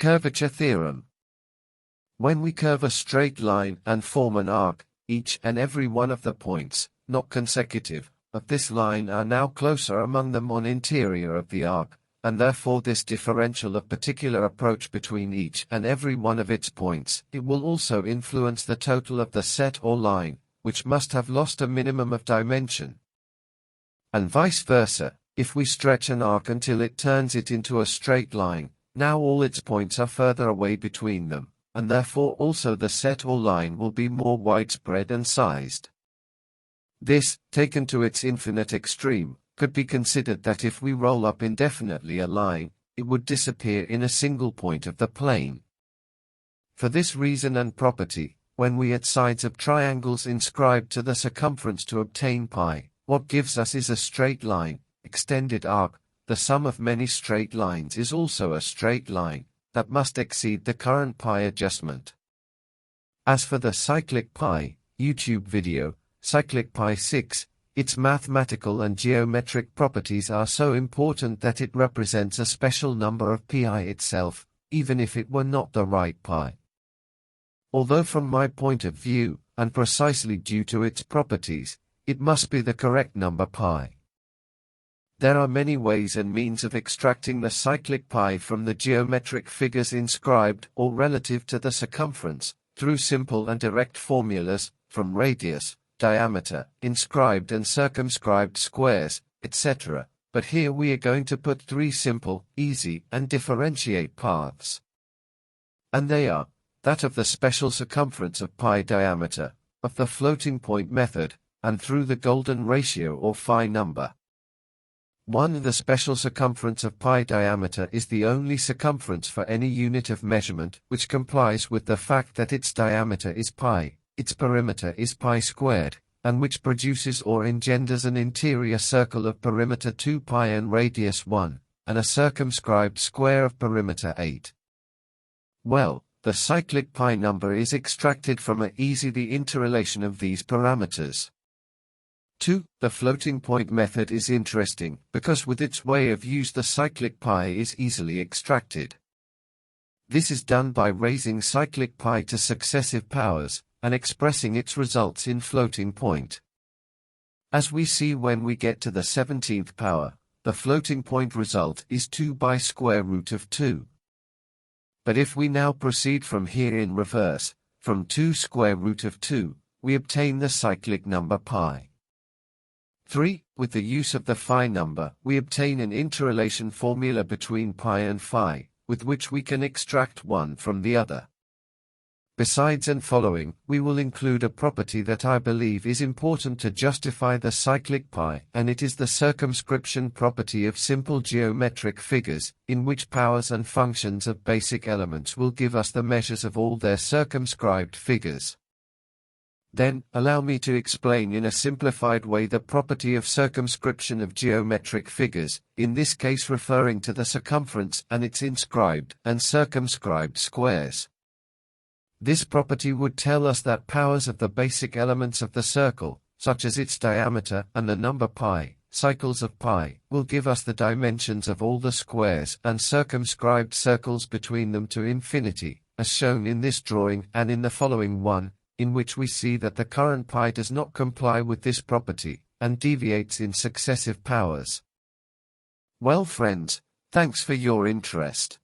Curvature theorem. When we curve a straight line and form an arc, each and every one of the points, not consecutive, of this line are now closer among them on interior of the arc, and therefore this differential of particular approach between each and every one of its points, it will also influence the total of the set or line, which must have lost a minimum of dimension. And vice versa, if we stretch an arc until it turns it into a straight line, now all its points are further away between them, and therefore also the set or line will be more widespread and sized. This, taken to its infinite extreme, could be considered that if we roll up indefinitely a line, it would disappear in a single point of the plane. For this reason and property, when we add sides of triangles inscribed to the circumference to obtain pi, what gives us is a straight line, extended arc. The sum of many straight lines is also a straight line, that must exceed the current pi adjustment. As for the cyclic pi, YouTube video, cyclic pi 6, its mathematical and geometric properties are so important that it represents a special number of pi itself, even if it were not the right pi. Although from my point of view, and precisely due to its properties, it must be the correct number pi. There are many ways and means of extracting the cyclic pi from the geometric figures inscribed or relative to the circumference, through simple and direct formulas, from radius, diameter, inscribed and circumscribed squares, etc., but here we are going to put three simple, easy, and differentiate paths. And they are, that of the special circumference of pi diameter, of the floating point method, and through the golden ratio or phi number. 1. The special circumference of pi diameter is the only circumference for any unit of measurement which complies with the fact that its diameter is pi, its perimeter is pi squared, and which produces or engenders an interior circle of perimeter 2 pi and radius 1, and a circumscribed square of perimeter 8. Well, the cyclic pi number is extracted from the interrelation of these parameters. 2. The floating point method is interesting, because with its way of use the cyclic pi is easily extracted. This is done by raising cyclic pi to successive powers, and expressing its results in floating point. As we see when we get to the 17th power, the floating point result is 2 by square root of 2. But if we now proceed from here in reverse, from 2 square root of 2, we obtain the cyclic number pi. 3. With the use of the phi number, we obtain an interrelation formula between pi and phi, with which we can extract one from the other. Besides and following, we will include a property that I believe is important to justify the cyclic pi, and it is the circumscription property of simple geometric figures, in which powers and functions of basic elements will give us the measures of all their circumscribed figures. Then, allow me to explain in a simplified way the property of circumscription of geometric figures, in this case referring to the circumference and its inscribed and circumscribed squares. This property would tell us that powers of the basic elements of the circle, such as its diameter and the number pi, cycles of pi, will give us the dimensions of all the squares and circumscribed circles between them to infinity, as shown in this drawing and in the following one, in which we see that the current pi does not comply with this property, and deviates in successive powers. Well friends, thanks for your interest.